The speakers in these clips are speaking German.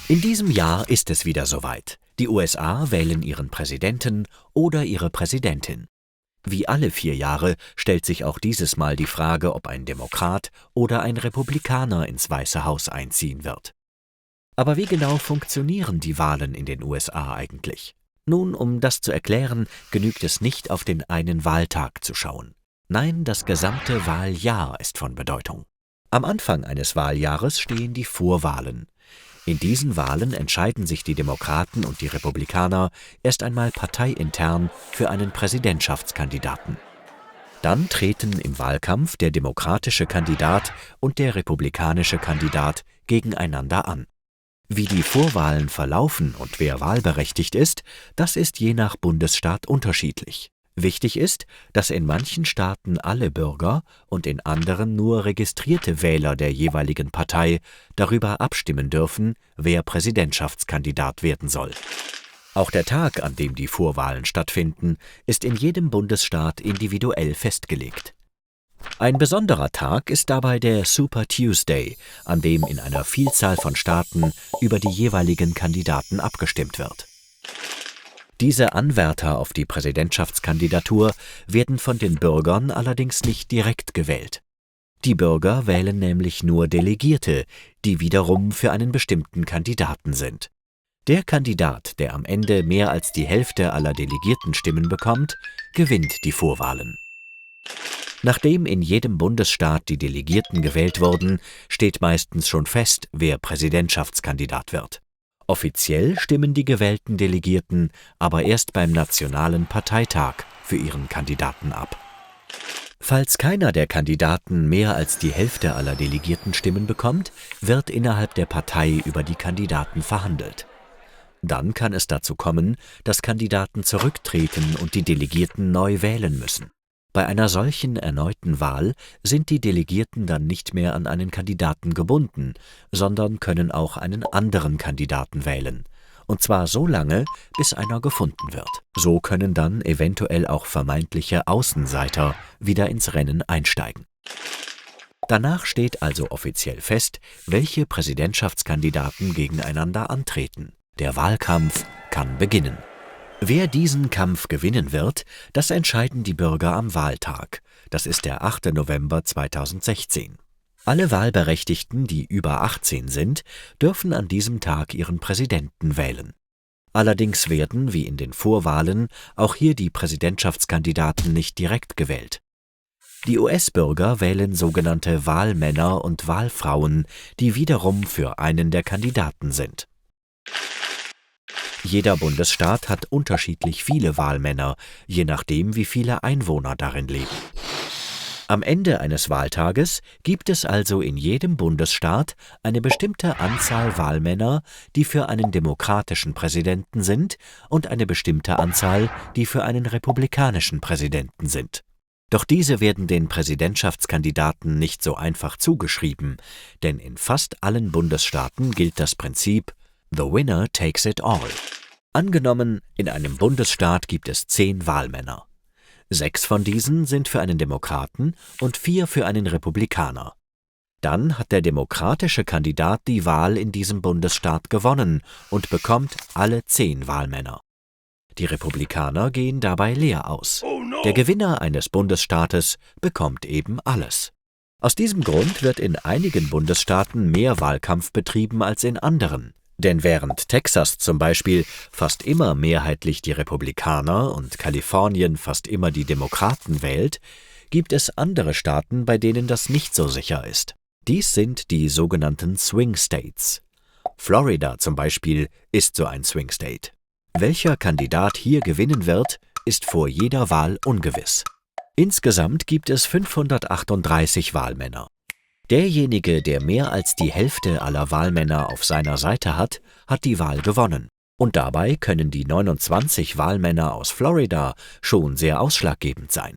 In diesem Jahr ist es wieder soweit. Die USA wählen ihren Präsidenten oder ihre Präsidentin. Wie alle 4 Jahre stellt sich auch dieses Mal die Frage, ob ein Demokrat oder ein Republikaner ins Weiße Haus einziehen wird. Aber wie genau funktionieren die Wahlen in den USA eigentlich? Nun, um das zu erklären, genügt es nicht, auf den einen Wahltag zu schauen. Nein, das gesamte Wahljahr ist von Bedeutung. Am Anfang eines Wahljahres stehen die Vorwahlen. In diesen Wahlen entscheiden sich die Demokraten und die Republikaner erst einmal parteiintern für einen Präsidentschaftskandidaten. Dann treten im Wahlkampf der demokratische Kandidat und der republikanische Kandidat gegeneinander an. Wie die Vorwahlen verlaufen und wer wahlberechtigt ist, das ist je nach Bundesstaat unterschiedlich. Wichtig ist, dass in manchen Staaten alle Bürger und in anderen nur registrierte Wähler der jeweiligen Partei darüber abstimmen dürfen, wer Präsidentschaftskandidat werden soll. Auch der Tag, an dem die Vorwahlen stattfinden, ist in jedem Bundesstaat individuell festgelegt. Ein besonderer Tag ist dabei der Super Tuesday, an dem in einer Vielzahl von Staaten über die jeweiligen Kandidaten abgestimmt wird. Diese Anwärter auf die Präsidentschaftskandidatur werden von den Bürgern allerdings nicht direkt gewählt. Die Bürger wählen nämlich nur Delegierte, die wiederum für einen bestimmten Kandidaten sind. Der Kandidat, der am Ende mehr als die Hälfte aller Delegiertenstimmen bekommt, gewinnt die Vorwahlen. Nachdem in jedem Bundesstaat die Delegierten gewählt wurden, steht meistens schon fest, wer Präsidentschaftskandidat wird. Offiziell stimmen die gewählten Delegierten aber erst beim Nationalen Parteitag für ihren Kandidaten ab. Falls keiner der Kandidaten mehr als die Hälfte aller Delegiertenstimmen bekommt, wird innerhalb der Partei über die Kandidaten verhandelt. Dann kann es dazu kommen, dass Kandidaten zurücktreten und die Delegierten neu wählen müssen. Bei einer solchen erneuten Wahl sind die Delegierten dann nicht mehr an einen Kandidaten gebunden, sondern können auch einen anderen Kandidaten wählen. Und zwar so lange, bis einer gefunden wird. So können dann eventuell auch vermeintliche Außenseiter wieder ins Rennen einsteigen. Danach steht also offiziell fest, welche Präsidentschaftskandidaten gegeneinander antreten. Der Wahlkampf kann beginnen. Wer diesen Kampf gewinnen wird, das entscheiden die Bürger am Wahltag. Das ist der 8. November 2016. Alle Wahlberechtigten, die über 18 sind, dürfen an diesem Tag ihren Präsidenten wählen. Allerdings werden, wie in den Vorwahlen, auch hier die Präsidentschaftskandidaten nicht direkt gewählt. Die US-Bürger wählen sogenannte Wahlmänner und Wahlfrauen, die wiederum für einen der Kandidaten sind. Jeder Bundesstaat hat unterschiedlich viele Wahlmänner, je nachdem, wie viele Einwohner darin leben. Am Ende eines Wahltages gibt es also in jedem Bundesstaat eine bestimmte Anzahl Wahlmänner, die für einen demokratischen Präsidenten sind, und eine bestimmte Anzahl, die für einen republikanischen Präsidenten sind. Doch diese werden den Präsidentschaftskandidaten nicht so einfach zugeschrieben, denn in fast allen Bundesstaaten gilt das Prinzip The winner takes it all. Angenommen, in einem Bundesstaat gibt es 10 Wahlmänner. 6 von diesen sind für einen Demokraten und 4 für einen Republikaner. Dann hat der demokratische Kandidat die Wahl in diesem Bundesstaat gewonnen und bekommt alle 10 Wahlmänner. Die Republikaner gehen dabei leer aus. Der Gewinner eines Bundesstaates bekommt eben alles. Aus diesem Grund wird in einigen Bundesstaaten mehr Wahlkampf betrieben als in anderen. Denn während Texas zum Beispiel fast immer mehrheitlich die Republikaner und Kalifornien fast immer die Demokraten wählt, gibt es andere Staaten, bei denen das nicht so sicher ist. Dies sind die sogenannten Swing States. Florida zum Beispiel ist so ein Swing State. Welcher Kandidat hier gewinnen wird, ist vor jeder Wahl ungewiss. Insgesamt gibt es 538 Wahlmänner. Derjenige, der mehr als die Hälfte aller Wahlmänner auf seiner Seite hat, hat die Wahl gewonnen. Und dabei können die 29 Wahlmänner aus Florida schon sehr ausschlaggebend sein.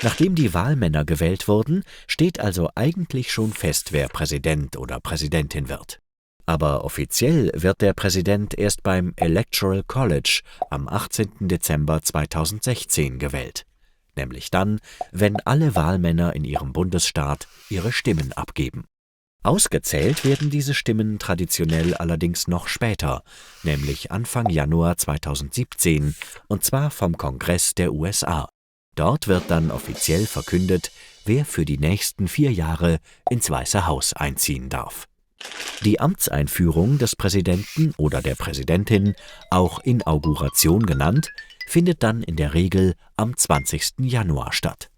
Nachdem die Wahlmänner gewählt wurden, steht also eigentlich schon fest, wer Präsident oder Präsidentin wird. Aber offiziell wird der Präsident erst beim Electoral College am 18. Dezember 2016 gewählt. Nämlich dann, wenn alle Wahlmänner in ihrem Bundesstaat ihre Stimmen abgeben. Ausgezählt werden diese Stimmen traditionell allerdings noch später, nämlich Anfang Januar 2017, und zwar vom Kongress der USA. Dort wird dann offiziell verkündet, wer für die nächsten 4 Jahre ins Weiße Haus einziehen darf. Die Amtseinführung des Präsidenten oder der Präsidentin, auch Inauguration genannt, findet dann in der Regel am 20. Januar statt.